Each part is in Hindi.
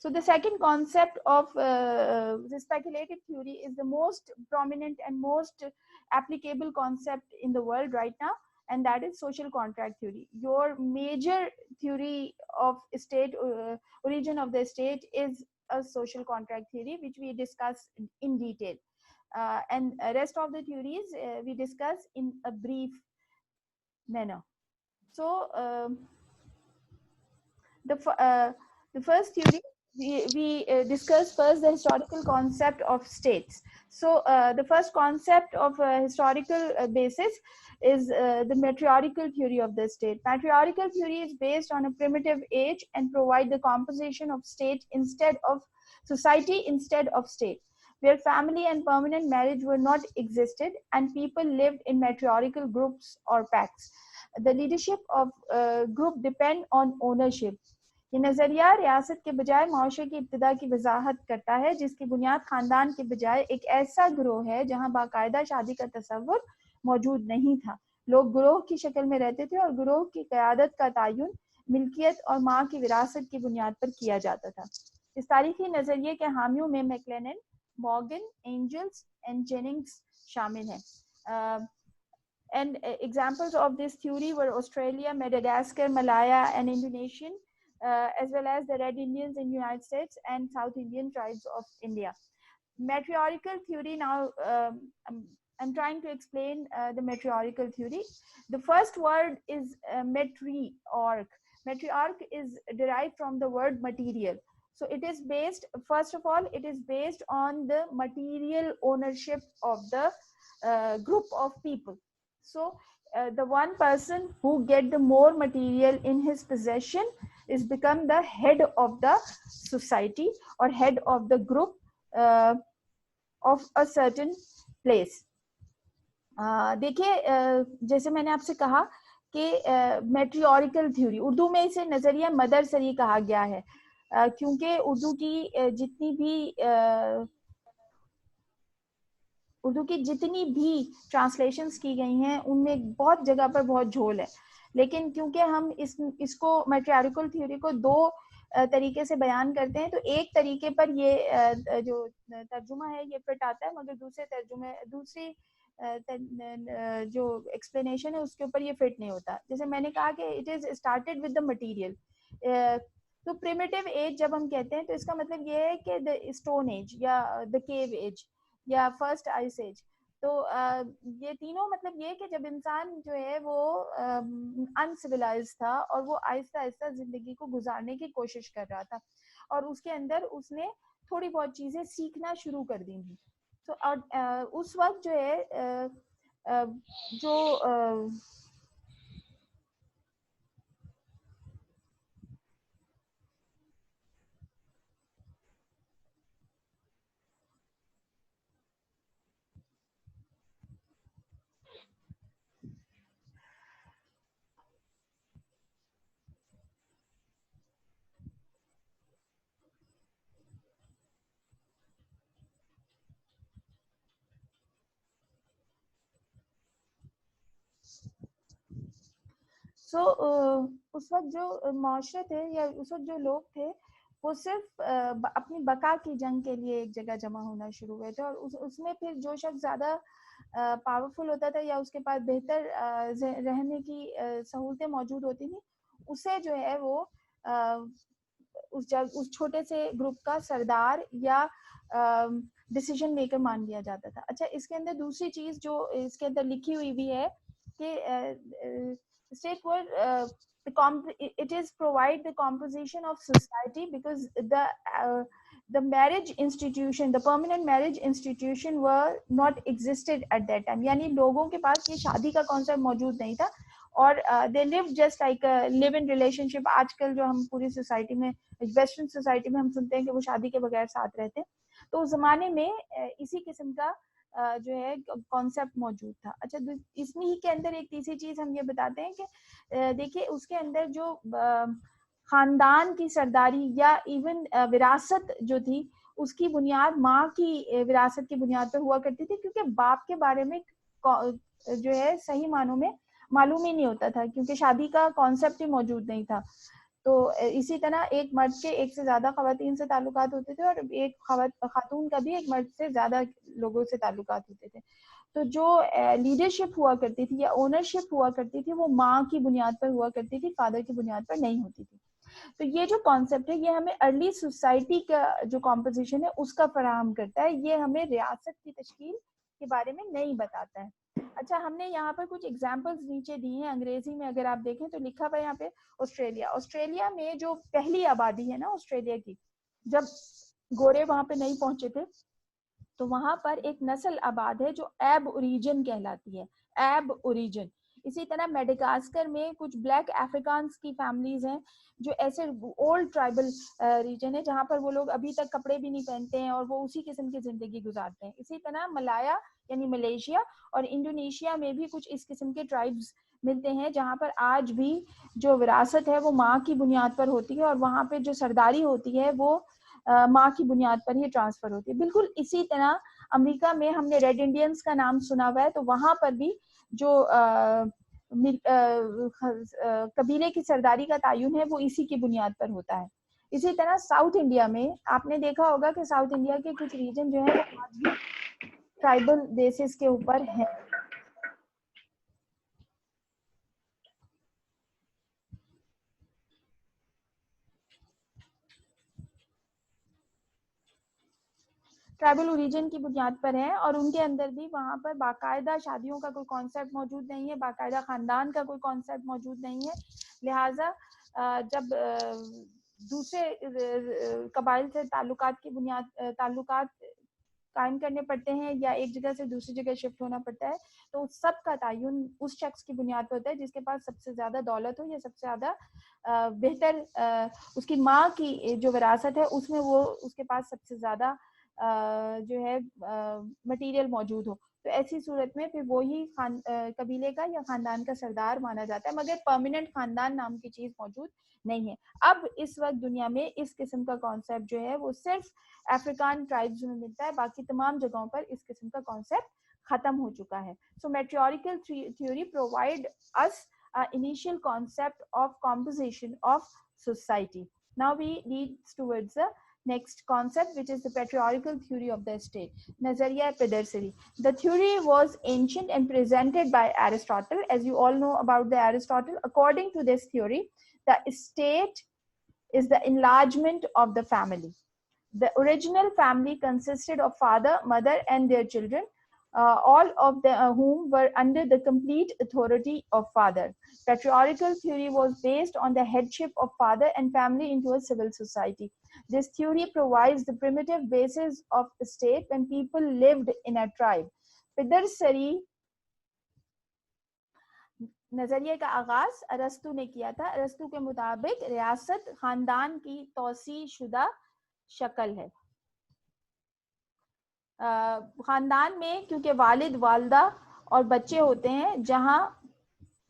So the second concept of the speculative theory is the most prominent and most applicable concept in the world right now, and that is social contract theory. Your major theory of state, origin of the state, is a social contract theory, which we discuss in detail. And rest of the theories we discuss in a brief manner. So the first theory, we discuss first the historical concept of states. So the first concept of historical basis is the matriarchal theory of the state. Matriarchal theory is based on a primitive age and provide the composition of state instead of society instead of state, where family and permanent marriage were not existed and people lived in matriarchal groups or pacts. The leadership of group depend on ownership. ये नजरिया रियासत के बजाय माशरे की इब्तिदा की वजाहत करता है, जिसकी बुनियाद खानदान के बजाय एक ऐसा ग्रोह है जहां बाकायदा शादी का तस्वुर मौजूद नहीं था। लोग ग्रोह की शक्ल में रहते थे और ग्रोह की क़यादत का तयन मिल्कियत और माँ की विरासत की बुनियाद पर किया जाता था। इस तारीखी नजरिए के हामियों में मैक्लेनन, मॉर्गन, एंजल्स एंड जेनिंग्स शामिल हैं। And examples of this theory were Australia, Madagascar, Malaya, and Indonesian, as well as the Red Indians in the United States and South Indian tribes of India. Matriarchal theory, now I'm trying to explain the matriarchal theory. The first word is matriarch. Matriarch is derived from the word material. So it is based, first of all, it is based on the material ownership of the group of people. So the one person who get the more material in his possession is become the head of the society or head of the group of a certain place. देखिए, जैसे मैंने आपसे कहा कि मैट्रियोरिकल थ्योरी, उर्दू में इसे नजरिया मदर सरी कहा गया है, क्योंकि उर्दू की जितनी भी ट्रांसलेशंस की गई हैं उनमें बहुत जगह पर बहुत झोल है, लेकिन क्योंकि हम इसको मैट्रियार्कल थ्योरी को दो तरीके से बयान करते हैं, तो एक तरीके पर ये जो तर्जुमा है ये फिट आता है, मगर दूसरी जो एक्सप्लेनेशन है उसके ऊपर ये फिट नहीं होता। जैसे मैंने कहा कि it is started with the material. तो प्रिमिटिव एज जब हम कहते हैं तो इसका मतलब ये है कि द स्टोन एज या द केव एज या फर्स्ट आइस एज। तो ये तीनों मतलब ये कि जब इंसान जो है वो अनसिविलाइज था और वो आहिस्ता आहिस्ता जिंदगी को गुजारने की कोशिश कर रहा था और उसके अंदर उसने थोड़ी बहुत चीजें सीखना शुरू कर दी थी। तो और उस वक्त जो है जो उस वक्त जो माशरे थे या उस वक्त जो लोग थे वो सिर्फ अपनी बका की जंग के लिए एक जगह जमा होना शुरू हुए थे और उसमें फिर जो शख्स ज़्यादा पावरफुल होता था या उसके पास बेहतर रहने की सहूलतें मौजूद होती थी, उसे जो है वो उस छोटे से ग्रुप का सरदार या डिसीजन मेकर मान लिया जाता था। अच्छा, इसके अंदर दूसरी चीज़ जो इसके अंदर लिखी हुई भी है कि state were it is provide the composition of society because the marriage institution, the permanent marriage institution were not existed at that time. यानी लोगों के पास ये शादी का कॉन्सेप्ट मौजूद नहीं था और they lived just like a live in relationship। आजकल जो हम पूरी सोसाइटी में, वेस्टर्न सोसाइटी में हम सुनते हैं कि वो शादी के बगैर साथ रहते हैं, तो उस जमाने में इसी किस्म का जो है कॉन्सेप्ट मौजूद था। अच्छा, इसमें ही के अंदर एक तीसरी चीज हम ये बताते हैं कि देखिए उसके अंदर जो खानदान की सरदारी या इवन विरासत जो थी उसकी बुनियाद माँ की विरासत की बुनियाद पर हुआ करती थी, क्योंकि बाप के बारे में जो है सही मानों में मालूम ही नहीं होता था, क्योंकि शादी का कॉन्सेप्ट ही मौजूद नहीं था। तो इसी तरह एक मर्द के एक से ज्यादा खवातीन से ताल्लुकात होते थे और एक खातून का भी एक मर्द से ज्यादा लोगों से ताल्लुकात होते थे। तो जो लीडरशिप हुआ करती थी या ओनरशिप हुआ करती थी वो माँ की बुनियाद पर हुआ करती थी, फादर की बुनियाद पर नहीं होती थी। तो ये जो कॉन्सेप्ट है ये हमें अर्ली सोसाइटी का जो कॉम्पोजिशन है उसका फराहम करता है, ये हमें रियासत की तश्कील के बारे में नहीं बताता है। अच्छा, हमने यहाँ पर कुछ एग्जाम्पल्स नीचे दी हैं अंग्रेजी में, अगर आप देखें तो लिखा हुआ है यहाँ पे ऑस्ट्रेलिया। ऑस्ट्रेलिया में जो पहली आबादी है ना ऑस्ट्रेलिया की, जब गोरे वहां पे नहीं पहुंचे थे तो वहां पर एक नस्ल आबाद है जो एब ओरिजिन कहलाती है, एब ओरिजिन। इसी तरह मेडागास्कर में कुछ ब्लैक अफ्रीकान्स की फैमिलीज हैं जो ऐसे ओल्ड ट्राइबल रीजन है जहाँ पर वो लोग अभी तक कपड़े भी नहीं पहनते हैं और वो उसी किस्म की जिंदगी गुजारते हैं। इसी तरह मलाया यानी मलेशिया और इंडोनेशिया में भी कुछ इस किस्म के ट्राइब्स मिलते हैं जहाँ पर आज भी जो विरासत है वो माँ की बुनियाद पर होती है और वहाँ पे जो सरदारी होती है वो माँ की बुनियाद पर ही ट्रांसफर होती है। बिल्कुल इसी तरह अमेरिका में हमने रेड इंडियंस का नाम सुना हुआ है, तो वहां पर भी जो कबीले की सरदारी का तायुन है वो इसी की बुनियाद पर होता है। इसी तरह साउथ इंडिया में आपने देखा होगा कि साउथ इंडिया के कुछ रीजन जो है वो आज भी ट्राइबल बेसिस के ऊपर है। ट्राइबल ओरिजिन की बुनियाद पर है और उनके अंदर भी वहाँ पर बाकायदा शादियों का कोई कॉन्सेप्ट मौजूद नहीं है, बाकायदा खानदान का कोई कॉन्सेप्ट मौजूद नहीं है। लिहाजा जब दूसरे कबाइल से ताल्लुकात कायम करने पड़ते हैं या एक जगह से दूसरी जगह शिफ्ट होना पड़ता है तो उस सब का तायुन उस शख्स की बुनियाद पर होता है जिसके पास सबसे ज्यादा दौलत हो या सबसे ज्यादा बेहतर उसकी माँ की जो विरासत है उसमें वो उसके पास सबसे ज्यादा जो है मटेरियल मौजूद हो। तो ऐसी सूरत में फिर वो ही कबीले का या खानदान का सरदार माना जाता है, मगर परमानेंट खानदान नाम की चीज मौजूद नहीं है। अब इस वक्त दुनिया में इस किस्म का कॉन्सेप्ट जो है वो सिर्फ अफ्रीकान ट्राइब्स में मिलता है, बाकी तमाम जगहों पर इस किस्म का कॉन्सेप्ट खत्म हो चुका है। So matriarchal theory provide us initial concept of composition of society. Now we lead towards the next concept, which is the patriarchal theory of the state, Nazariya Pederseri. The theory was ancient and presented by Aristotle. As you all know about the Aristotle, according to this theory, the state is the enlargement of the family. The original family consisted of father, mother, and their children, all of whom were under the complete authority of father. Patriarchal theory was based on the headship of father and family into a civil society. This theory provides the primitive basis of the state when people lived in a tribe. Pederseri नजरिए का आगाज अरस्तु ने किया था। अरस्तु के मुताबिक रियासत खानदान की तौसी शुदा शक्ल है। खानदान में क्योंकि वालिद वालदा और बच्चे होते हैं जहां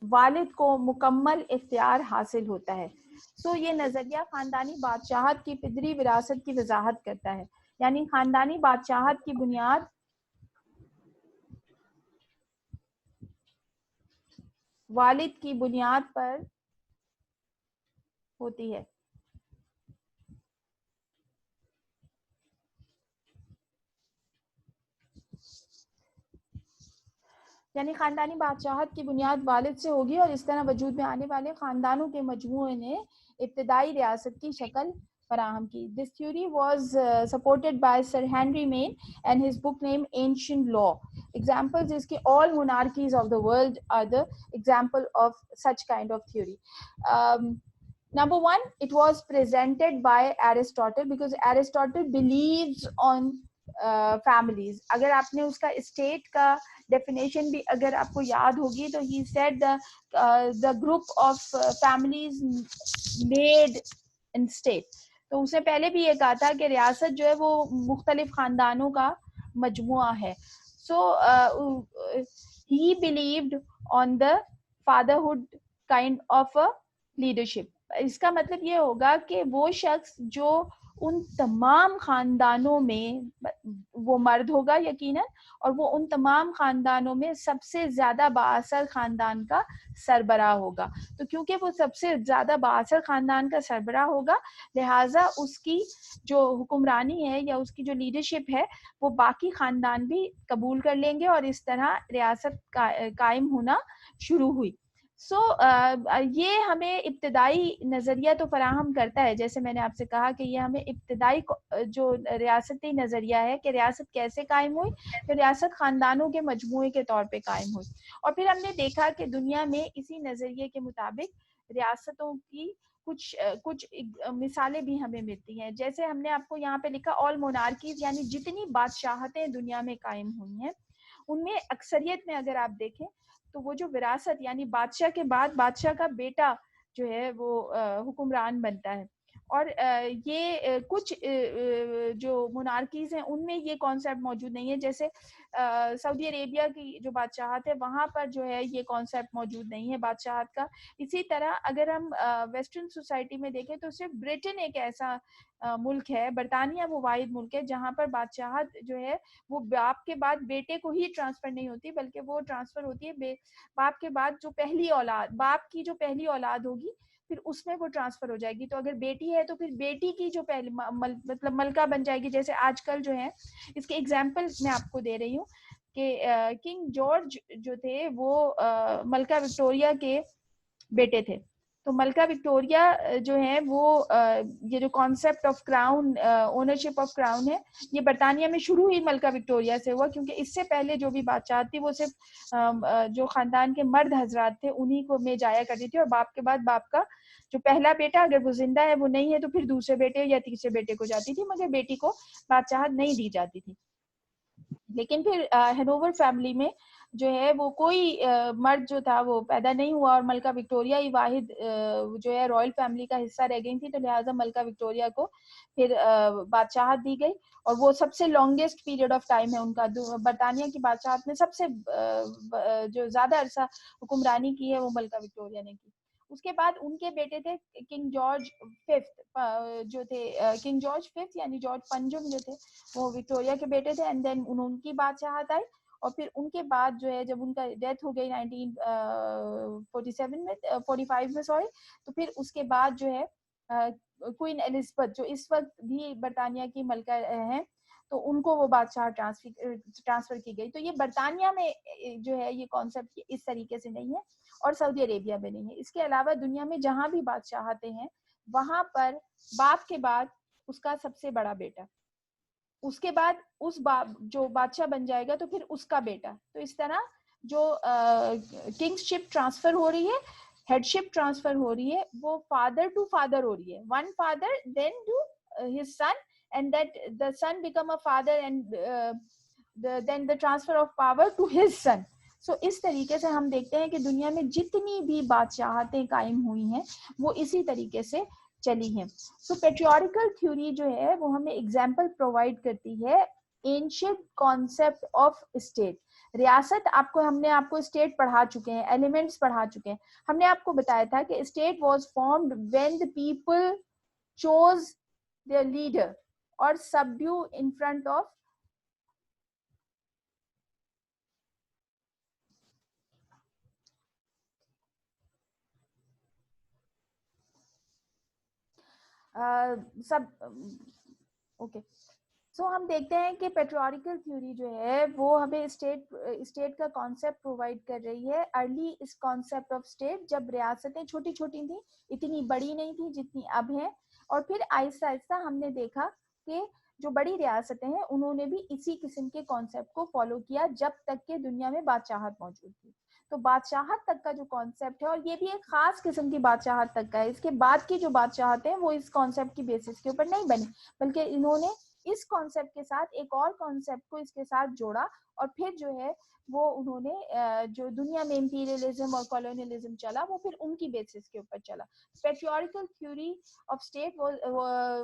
वालिद को मुकम्मल इख्तियार हासिल होता है। तो ये नजरिया खानदानी बादशाहत की पिदरी विरासत की वजाहत करता है, यानी खानदानी बादशाहत की बुनियाद वालिद की बुनियाद पर होती है। यानी खानदानी बादशाहत की बुनियाद वालिद से होगी और इस तरह वजूद में आने वाले खानदानों के मजमूए ने इब्तदाई रियासत की शक्ल फराहम की। This theory was supported by sir Henry Maine and his book name ancient law. Examples इसके all monarchies of the world are the example of such kind of theory. Number one, it was presented by Aristotle because Aristotle believes on families. अगर आपने उसका स्टेट का डेफिनेशन भी अगर आपको याद होगी तो he said the group of families made in state. तो उसने पहले भी ये कहा था कि रियासत जो है वो मुख्तलिफ खानदानों का मजमुआ है। So he believed on the fatherhood kind of a leadership. इसका मतलब ये होगा कि वो शख्स जो उन तमाम खानदानों में वो मर्द होगा यकीनन, और वो उन तमाम खानदानों में सबसे ज्यादा बाअसर खानदान का सरबराह होगा। तो क्योंकि वो सबसे ज्यादा बाअसर खानदान का सरबराह होगा, लिहाजा उसकी जो हुक्मरानी है या उसकी जो लीडरशिप है वो बाकी खानदान भी कबूल कर लेंगे, और इस तरह रियासत कायम होना शुरू हुई। ये हमें इब्तदाई नज़रिया तो फराहम करता है, जैसे मैंने आपसे कहा कि ये हमें इब्तदाई जो रियासती नज़रिया है कि रियासत कैसे कायम हुई, तो रियासत ख़ानदानों के मजमूए के तौर पे कायम हुई। और फिर हमने देखा कि दुनिया में इसी नज़रिए के मुताबिक रियासतों की कुछ मिसालें भी हमें मिलती हैं। जैसे हमने आपको यहाँ पे लिखा ऑल मोनार्कीज, यानी जितनी बादशाहतें दुनिया में कायम हुई हैं उनमें अक्सरियत में अगर आप देखें तो वो जो विरासत यानी बादशाह के बाद बादशाह का बेटा जो है वो हुक्मरान बनता है। और ये कुछ जो मोनार्कीज हैं उनमें ये कॉन्सेप्ट मौजूद नहीं है। जैसे सऊदी अरेबिया की जो बादशाहत है वहाँ पर जो है ये कॉन्सेप्ट मौजूद नहीं है बादशाहत का। इसी तरह अगर हम वेस्टर्न सोसाइटी में देखें तो सिर्फ ब्रिटेन एक ऐसा मुल्क है, बरतानिया वो वाहिद मुल्क है जहाँ पर बादशाहत जो है वो बाप के बाद बेटे को ही ट्रांसफर नहीं होती, बल्कि वो ट्रांसफर होती है बाप के बाद जो पहली औलाद, बाप की जो पहली औलाद होगी फिर उसमें वो ट्रांसफर हो जाएगी। तो अगर बेटी है तो फिर बेटी की जो पहली मतलब मलका बन जाएगी। जैसे आजकल जो है इसके एग्जाम्पल मैं आपको दे रही हूँ कि किंग जॉर्ज जो थे वो मलका विक्टोरिया के बेटे थे। तो मलका विक्टोरिया जो है वो ये जो concept of crown, ownership of crown है, ये बरतानिया में शुरू ही मलका विक्टोरिया से हुआ, क्योंकि इससे पहले जो भी बादशाह थी वो सिर्फ जो खानदान के मर्द हजरात थे उन्हीं को में जाया करती थी, और बाप के बाद बाप का जो पहला बेटा अगर वो जिंदा है वो नहीं है तो फिर दूसरे बेटे या तीसरे बेटे को जाती थी, मगर बेटी को बादशाहत नहीं दी जाती थी। लेकिन फिर हैनोवर फैमिली में जो है वो कोई मर्द जो था वो पैदा नहीं हुआ, और मलका विक्टोरिया ही वाहिद जो है रॉयल फैमिली का हिस्सा रह गई थी। तो लिहाजा मलका विक्टोरिया को फिर बादशाहत दी गई, और वो सबसे लॉन्गेस्ट पीरियड ऑफ टाइम है उनका। बरतानिया की बादशाहत में सबसे जो ज्यादा अरसा हुक्मरानी की है वो मलका विक्टोरिया ने की। उसके बाद उनके बेटे थे किंग जॉर्ज फिफ्थ जो थे, किंग जॉर्ज फिफ्थ यानी जॉर्ज पंजम जो थे वो विक्टोरिया के बेटे थे, एंड देन उनकी बादशाहत आई। और फिर उनके बाद जो है जब उनका डेथ हो गई 1947 में 45 में सॉरी, तो फिर उसके बाद जो है क्वीन एलिजाबेथ जो इस वक्त भी बरतानिया की मलका हैं, तो उनको वो बादशाह ट्रांसफर की गई। तो ये बरतानिया में जो है ये कॉन्सेप्ट इस तरीके से नहीं है, और सऊदी अरेबिया में नहीं है। इसके अलावा दुनिया में जहां भी बादशाहते हैं वहां पर बाप के बाद उसका सबसे बड़ा बेटा, उसके बाद उस जो बादशाह बन जाएगा तो फिर उसका बेटा। तो इस तरह जो किंगशिप ट्रांसफर हो रही है, हेडशिप ट्रांसफर हो रही है, वो फादर टू फादर हो रही है, one father then to his son, and that the son become a father, and then the transfer of power to his son. So इस तरीके से हम देखते हैं कि दुनिया में जितनी भी बादशाहतें कायम हुई हैं वो इसी तरीके से चली हैं। सो पेट्रियार्कल थ्योरी जो है वो हमें एग्जाम्पल प्रोवाइड करती है एंशिएंट कॉन्सेप्ट ऑफ स्टेट। रियासत हमने आपको स्टेट पढ़ा चुके हैं, एलिमेंट्स पढ़ा चुके हैं। हमने आपको बताया था कि state was formed when the people chose there leader और सबड्यू इन फ्रंट ऑफ सब ओके। सो हम देखते हैं कि पेट्रियार्कल थ्योरी जो है वो हमें स्टेट का कॉन्सेप्ट प्रोवाइड कर रही है। अर्ली इस कॉन्सेप्ट ऑफ स्टेट जब रियासतें छोटी छोटी थी, इतनी बड़ी नहीं थी जितनी अब है, और फिर आहिस्ता आहिस्ता हमने देखा कि जो बड़ी रियासतें हैं उन्होंने भी इसी किस्म के कॉन्सेप्ट को फॉलो किया जब तक के दुनिया में बादशाहत मौजूद थी। तो बादशाहत तक का जो कॉन्सेप्ट है, और ये भी एक खास किस्म की बादशाहत तक का है, इसके बाद की जो बादशाहत है वो इस कॉन्सेप्ट की बेसिस के ऊपर नहीं बनी, बल्कि इन्होंने इस कॉन्सेप्ट के साथ एक और कॉन्सेप्ट को इसके साथ जोड़ा, और फिर जो है वो उन्होंने जो दुनिया में इंपीरियलिज्म और कॉलोनियलिज्म चला वो फिर उनकी बेसिस के ऊपर चला। Patriarchal theory of state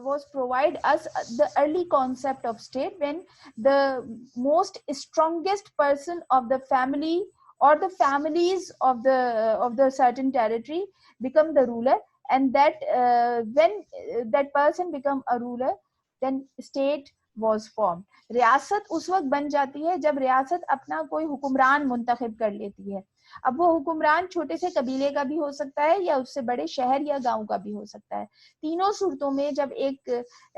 was provide us the early concept of state when the most strongest person of the family or the families of the certain territory become the ruler, and that when that person become a ruler, then state was formed. रियासत उस वक्त बन जाती है जब रियासत अपना कोई हुक्मरान मुंतखब कर लेती है. अब वो हुक्मरान छोटे से कबीले का भी हो सकता है या उससे बड़े शहर या गांव का भी हो सकता है. तीनों सूरतों में जब एक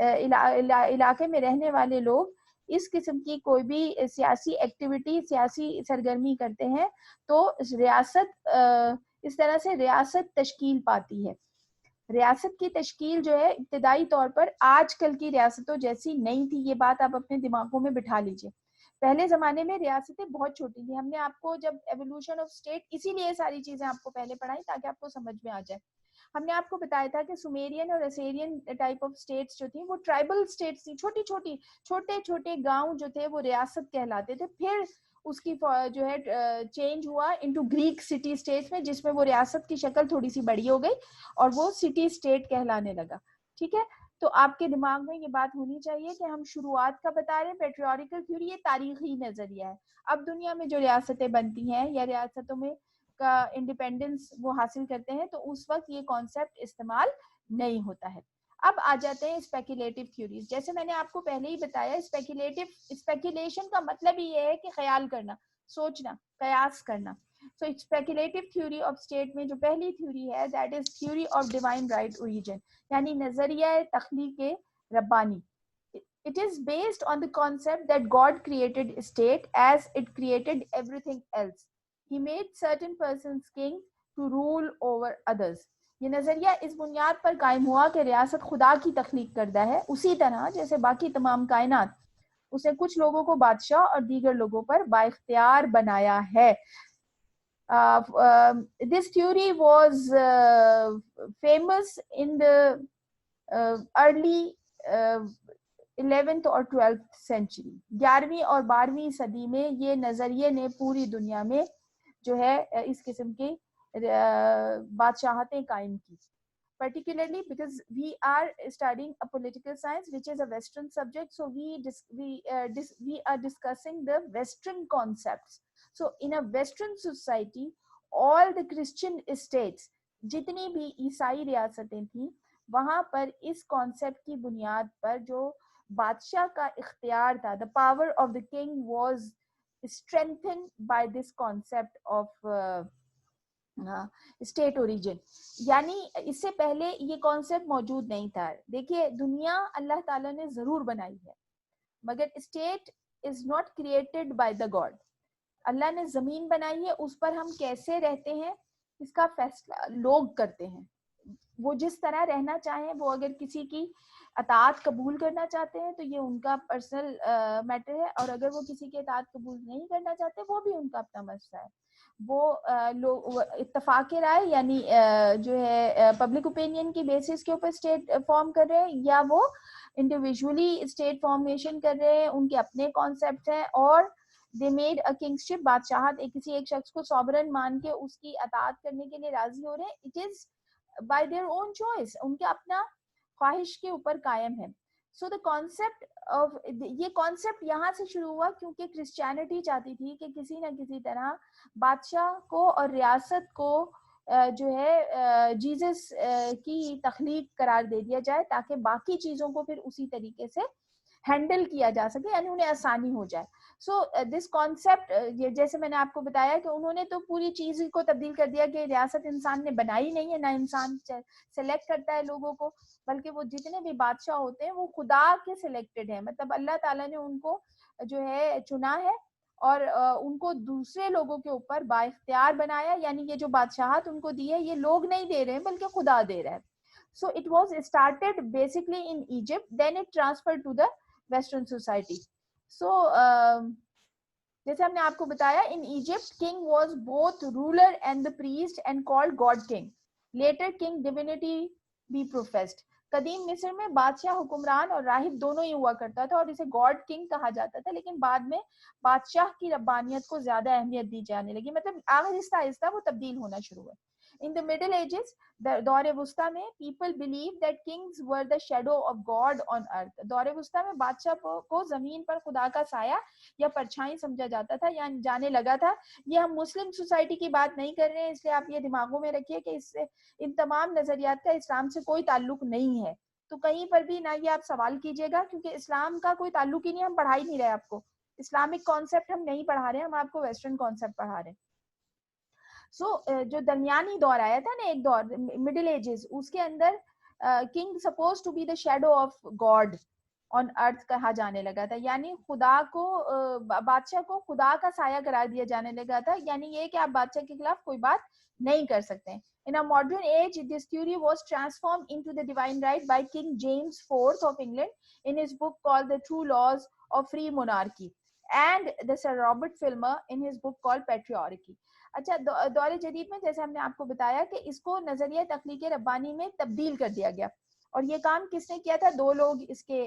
इलाके में रहने वाले लोग इस किस्म की कोई भी सियासी एक्टिविटी, सियासी सरगर्मी करते हैं तो रियासत इस तरह से रियासत तश्कील पाती है. रियासत की तश्कील जो है इब्तिदाई तौर पर आजकल की रियासतों जैसी नहीं थी. ये बात आप अपने दिमागों में बिठा लीजिए. पहले जमाने में रियासतें बहुत छोटी थी. हमने आपको जब एवोल्यूशन ऑफ स्टेट, इसीलिए सारी चीजें आपको पहले पढ़ाई ताकि आपको समझ में आ जाए. हमने आपको बताया था कि सुमेरियन और असेरियन टाइप ऑफ स्टेट्स जो थी वो ट्राइबल स्टेट्स थी. छोटी छोटी छोटे छोटे गांव जो थे वो रियासत कहलाते थे. फिर उसकी जो है चेंज हुआ इनटू ग्रीक सिटी स्टेट्स में, जिसमें वो रियासत की शक्ल थोड़ी सी बड़ी हो गई और वो सिटी स्टेट कहलाने लगा. ठीक है, तो आपके दिमाग में ये बात होनी चाहिए कि हम शुरुआत का बता रहे हैं. पेट्रियार्कल थ्योरी ये तारीखी नजरिया है. अब दुनिया में जो रियासतें बनती हैं या रियासतों में का इंडिपेंडेंस वो हासिल करते हैं तो उस वक्त ये कॉन्सेप्ट इस्तेमाल नहीं होता है. अब आ जाते हैं स्पेक्युलेटिव थ्योरीज. जैसे मैंने आपको पहले ही बताया, स्पेक्युलेशन का मतलब ही ये है कि ख्याल करना, सोचना, कयास करना. सो स्पेक्युलेटिव थ्योरी ऑफ स्टेट में जो पहली थ्योरी है that is theory of divine right origin, यानी नजरिया तख्लीक Rabbani. It is based on the concept that God created state as it created everything else. He made certain persons king to rule over others. ये नजरिया इस बुनियाद पर कायम हुआ कि रियासत खुदा की तख्लीक करदा है, उसी तरह जैसे बाकी तमाम कायनात उसने कुछ लोगों को बादशाह और दीगर लोगों पर बाइख्तियार बनाया है. This theory was famous in the early 11th और 12th सेंचुरी. 11वीं और 12वीं सदी में ये नजरिए ने पूरी दुनिया में जो है इस किस्म की बादशाहतें कायम की. Particularly because we are studying a political science which is a Western subject, so we are discussing the Western concepts. So in a Western society, all the Christian states, जितनी भी ईसाई रियासतें थी, वहां पर इस कॉन्सेप्ट की बुनियाद पर जो बादशाह का इख्तियार था, the power of the king was strengthened by this concept of state origin. यानी इससे पहले ये कॉन्सेप्ट मौजूद नहीं था. देखिए, दुनिया अल्लाह ताला ने जरूर बनाई है मगर state is not created by the God. अल्लाह ने जमीन बनाई है, उस पर हम कैसे रहते हैं इसका फैसला लोग करते हैं. वो जिस तरह रहना चाहें, वो अगर किसी की अताअत कबूल करना चाहते हैं तो ये उनका पर्सनल मैटर है, और अगर वो किसी की अताअत कबूल नहीं करना चाहते वो भी उनका अपना मसला है. वो लोग इत्तफाक राय यानी जो है पब्लिक ओपिनियन की बेसिस के ऊपर स्टेट फॉर्म कर रहे हैं, या वो इंडिविजुअली स्टेट फॉर्मेशन कर रहे हैं, उनके अपने कॉन्सेप्ट हैं, और दे मेड अ किंगशिप, बादशाहत किसी एक शख्स को सॉवरन मान के उसकी अताअत करने के लिए राजी हो रहे हैं. It is by their own choice, उनके अपना ख्वाहिश के ऊपर कायम है. सो द कॉन्सेप्ट ऑफ ये कॉन्सेप्ट यहाँ से शुरू हुआ क्योंकि क्रिश्चियनिटी चाहती थी कि किसी न किसी तरह बादशाह को और रियासत को जो है जीसस की तख्लीक करार दे दिया जाए ताकि बाकी चीजों को फिर उसी तरीके से हैंडल किया जा सके, यानी उन्हें आसानी हो जाए. सो दिस कॉन्सेप्ट, जैसे मैंने आपको बताया कि उन्होंने तो पूरी चीज को तब्दील कर दिया कि रियासत इंसान ने बनाई नहीं है, ना इंसान सेलेक्ट करता है लोगों को, बल्कि वो जितने भी बादशाह होते हैं वो खुदा के सिलेक्टेड है. मतलब अल्लाह ताला ने उनको जो है चुना है और उनको दूसरे लोगों के ऊपर बाइख्तियार बनाया, यानी ये जो बादशाहत उनको दी है ये लोग नहीं दे रहे हैं बल्कि खुदा दे रहा है. So it was started basically in Egypt, then it transferred to the Western society. So जैसे हमने आपको बताया, in Egypt king was both ruler and the priest and called God king. Later king divinity be professed. कदीम मिस्र में बादशाह, हुक्मरान और राहिब दोनों ही हुआ करता था और इसे गॉड किंग कहा जाता था, लेकिन बाद में बादशाह की रब्बानियत को ज्यादा अहमियत दी जाने लगी. मतलब आहिस्ता आहिस्ता वो तब्दील होना शुरू हुआ. In the Middle Ages, दौरे वुस्ता में people believed that kings were the shadow of God on earth. दौरे वुस्ता में बादशाह को जमीन पर खुदा का साया या परछाई समझा जाता था या जाने लगा था. ये हम मुस्लिम सोसाइटी की बात नहीं कर रहे हैं, इसलिए आप ये दिमागों में रखिए कि इससे इन तमाम नजरियात का इस्लाम से कोई ताल्लुक नहीं है. तो कहीं पर भी ना ये आप सवाल कीजिएगा, क्योंकि इस्लाम का कोई ताल्लुक ही नहीं, हम पढ़ा ही नहीं रहे आपको इस्लामिक कॉन्सेप्ट, हम नहीं पढ़ा रहे, हम आपको वेस्टर्न कॉन्सेप्ट पढ़ा रहे हैं। जो दरमियानी दौर आया था ना, एक दौर मिडिल एजेस, उसके अंदर king suppose to be the shadow of God on earth कहा जाने लगा था, यानी खुदा को बादशाह को खुदा का साया करार दिया जाने लगा था, यानी ये कि आप बादशाह के खिलाफ कोई बात नहीं कर सकते। In a modern age, this theory was transformed into the divine right by King James IV of England in his book called The True Laws of Free Monarchy, and the Sir Robert Filmer in his book called Patriarchy. अच्छा, दौरे जदीद में जैसे हमने आपको बताया कि इसको नजरिया तख्लीक रब्बानी में तब्दील कर दिया गया, और ये काम किसने किया था? दो लोग इसके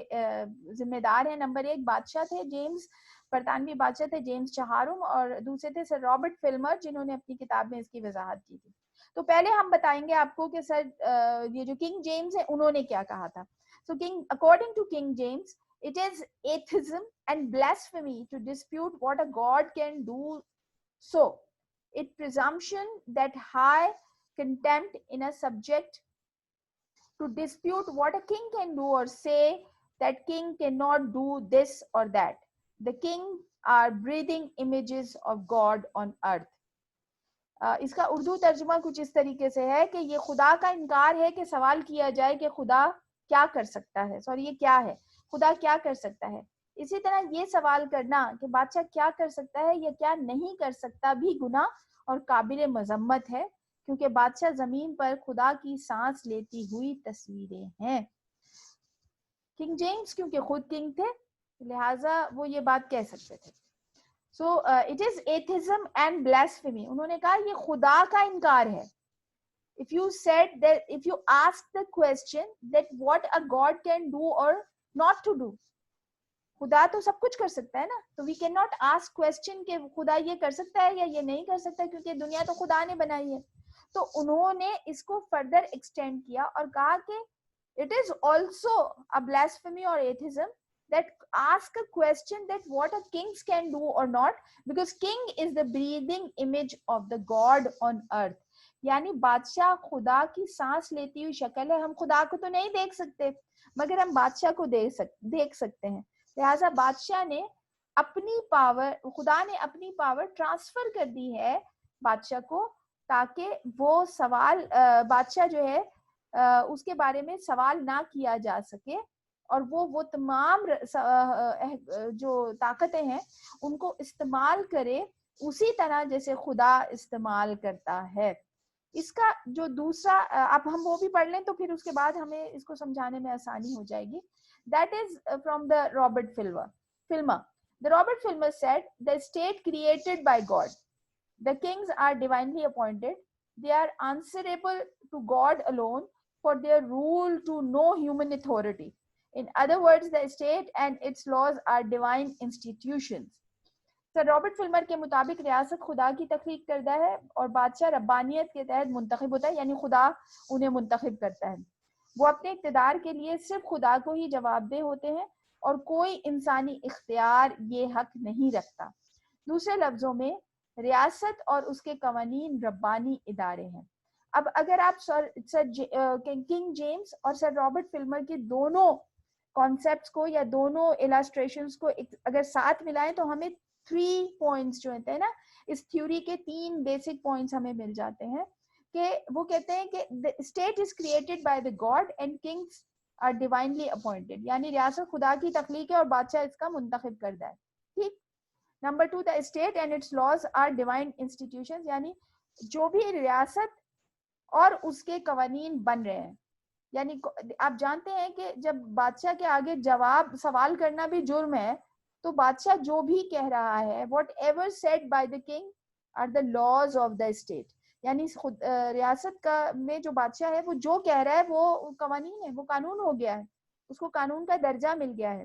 जिम्मेदार हैं। नंबर एक बादशाह थे जेम्स, बरतानवी बादशाह थे जेम्स चहारुम, और दूसरे थे सर रॉबर्ट फिल्मर, जिन्होंने अपनी किताब में इसकी वजाहत की थी। तो पहले हम बताएंगे आपको कि सर ये जो किंग जेम्स है उन्होंने क्या कहा था। So king, according to king James, it is atheism and blasphemy to dispute what a god can do, so it presumption that high contempt in a subject to dispute what a king can do, or say that king cannot do this or that. The king are breathing images of God on earth. इसका उर्दू तर्जुमा कुछ इस तरीके से है कि ये खुदा का इनकार है कि सवाल किया जाए कि खुदा क्या कर सकता है, सॉरी ये क्या है, खुदा क्या कर सकता है। इसी तरह ये सवाल करना कि बादशाह क्या कर सकता है या क्या नहीं कर सकता भी गुनाह और काबिल मजम्मत है, क्योंकि बादशाह जमीन पर खुदा की सांस लेती हुई तस्वीरें हैं। किंग जेम्स क्योंकि खुद किंग थे, लिहाजा वो ये बात कह सकते थे। So it is atheism and blasphemy. उन्होंने कहा ये खुदा का इनकार है। If you said that, if you ask the question that what a god can do or not to do, खुदा तो सब कुछ कर सकता है ना, तो we cannot ask question कि खुदा ये कर सकता है या ये नहीं कर सकता, क्योंकि दुनिया तो खुदा ने बनाई है। तो उन्होंने इसको फर्दर एक्सटेंड किया और कहा कि it is also a blasphemy or atheism that ask a question that what a kings can do or not, because king is the breathing image of the god on earth. यानी बादशाह खुदा की सांस लेती हुई शक्ल है। हम खुदा को तो नहीं देख सकते, मगर हम बादशाह को देख सकते हैं। लिहाजा बादशाह ने अपनी पावर, खुदा ने अपनी पावर ट्रांसफर कर दी है बादशाह को, ताकि वो सवाल बादशाह जो है उसके बारे में सवाल ना किया जा सके, और वो तमाम जो ताकतें हैं उनको इस्तेमाल करे उसी तरह जैसे खुदा इस्तेमाल करता है। इसका जो दूसरा, अब हम वो भी पढ़ लें तो फिर उसके बाद हमें इसको समझाने में आसानी हो जाएगी। That is from the Robert Filmer. The Robert Filmer said the state created by God, the kings are divinely appointed, they are answerable to God alone for their rule to no human authority. In other words, the state and its laws are divine institutions. Sir Robert Filmer के मुताबिक रियासत खुदा की तख्लीक करदा है और बादशाह रब्बानियत के तहत मुंतखब होता है, यानी खुदा उन्हें मुंतखब करता है। वो अपने इक़्तिदार के लिए सिर्फ खुदा को ही जवाबदेह होते हैं और कोई इंसानी इख्तियार ये हक नहीं रखता। दूसरे लफ्जों में रियासत और उसके कवानीन रब्बानी इदारे हैं। अब अगर आप किंग जेम्स और सर रॉबर्ट फिल्मर की दोनों कॉन्सेप्ट्स को या दोनों इलस्ट्रेशंस को अगर साथ मिलाएं तो हमें 3 पॉइंट्स जो होते हैं ना, इस थ्योरी के 3 बेसिक पॉइंट्स हमें मिल जाते हैं कि वो कहते हैं कि the state is created by the God and kings are divinely appointed, यानी रियासत खुदा की तख्लीक है और बादशाह इसका मुंतखब करदा है। ठीक। Number 2, the state and its laws are divine institutions, यानी जो भी रियासत और उसके कवानीन बन रहे हैं, यानी आप जानते हैं कि जब बादशाह के आगे जवाब सवाल करना भी जुर्म है, तो बादशाह जो भी कह रहा है, whatever said by the king are the laws of the state, यानी खुद रियासत का में जो बादशाह है वो जो कह रहा है वो कवानीन है, वो कानून हो गया है, उसको कानून का दर्जा मिल गया है।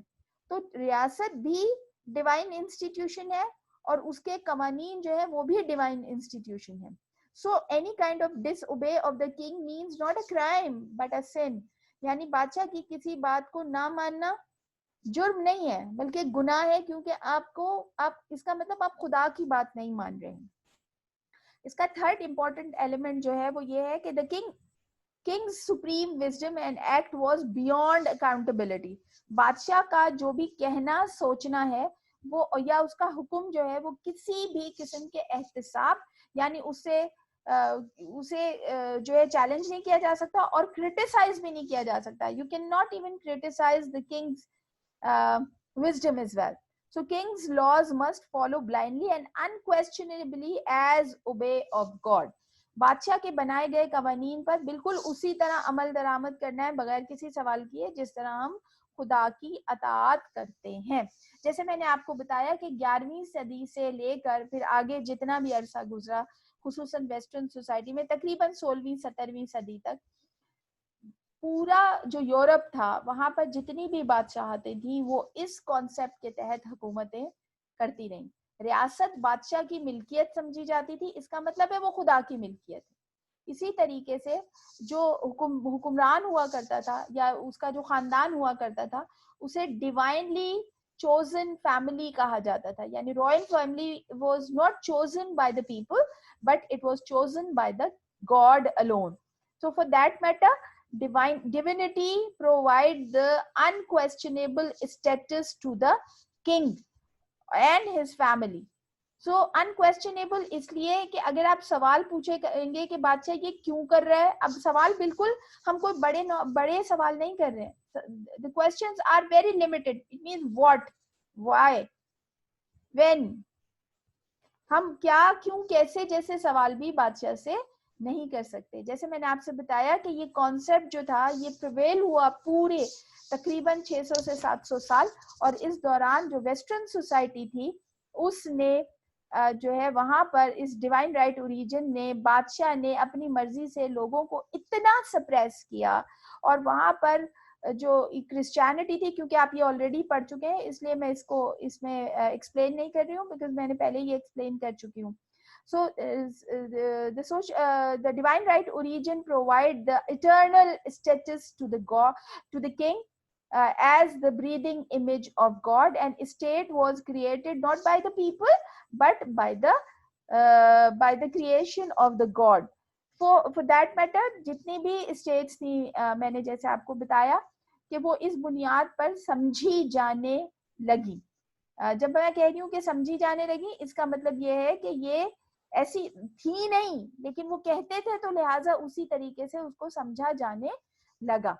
तो रियासत भी डिवाइन इंस्टीट्यूशन है और उसके कवानीन जो है वो भी डिवाइन इंस्टीट्यूशन है। So any kind of disobey of the king means not a crime but a sin, यानी बादशाह की किसी बात को ना मानना जुर्म नहीं है बल्कि गुनाह है, क्योंकि आप इसका मतलब आप खुदा की बात नहीं मान रहे हैं। इसका थर्ड इंपॉर्टेंट एलिमेंट जो है वो ये है कि the King's supreme wisdom and act was beyond accountability. बादशाह का जो भी कहना सोचना है वो या उसका हुक्म जो है वो किसी भी किस्म के एहतिसाब यानी उसे जो है चैलेंज नहीं किया जा सकता और क्रिटिसाइज भी नहीं किया जा सकता. You can not even criticise the kings wisdom as well. So king's laws must follow blindly and unquestionably as obey of God. बादशाह के बनाए गए कवानीन पर बिल्कुल उसी तरह अमल दरामद करना है बगैर किसी सवाल किए जिस तरह हम खुदा की अताअत करते हैं. जैसे मैंने आपको बताया कि 11वीं सदी से लेकर फिर आगे जितना भी अरसा गुजरा खुसूसन वेस्टर्न सोसाइटी में तकरीबन 16वीं 17वीं सदी तक पूरा जो यूरोप था वहां पर जितनी भी बादशाहतें थी वो इस कॉन्सेप्ट के तहत हुकूमतें करती रहीं. रियासत बादशाह की मिल्कियत समझी जाती थी. इसका मतलब है वो खुदा की मिल्कियत है. इसी तरीके से जो हुक्मरान हुआ करता था या उसका जो खानदान हुआ करता था उसे डिवाइनली chosen family कहा जाता था. यानी royal family was not chosen by the people but it was chosen by the God alone. So for that matter divinity provide the unquestionable status to the king and his family. So unquestionable इसलिए कि अगर आप सवाल पूछेंगे कि बादशाह ये क्यों कर रहा है, अब सवाल बिल्कुल हम कोई बड़े सवाल नहीं कर रहे हैं. The questions are very limited. It means what, why, when. हम क्या, क्यों, कैसे जैसे सवाल भी बादशाह से नहीं कर सकते. जैसे मैंने आपसे बताया कि ये कॉन्सेप्ट जो था ये प्रिवेल हुआ पूरे तकरीबन 600 से 700 साल और इस दौरान जो वेस्टर्न सोसाइटी थी उसने जो है वहां पर इस डिवाइन राइट ओरिजिन ने बादशाह ने अपनी मर्जी से लोगों को इतना सप्रेस किया और वहां पर जो क्रिश्चियनिटी थी, क्योंकि आप ये ऑलरेडी पढ़ चुके हैं इसलिए मैं इसको इसमें एक्सप्लेन नहीं कर रही हूँ बिकॉज मैंने पहले ये एक्सप्लेन कर चुकी हूँ. So the divine right origin provide the eternal status to the God, to the king, as the breathing image of God, and state was created not by the people but by the creation of the God. For that matter जितनी भी states थी मैंने जैसे आपको बताया कि वो इस बुनियाद पर समझी जाने लगी. जब मैं कह रही हूँ कि समझी जाने लगी इसका मतलब ये है कि ये ऐसी थी नहीं लेकिन वो कहते थे तो लिहाजा उसी तरीके से उसको समझा जाने लगा.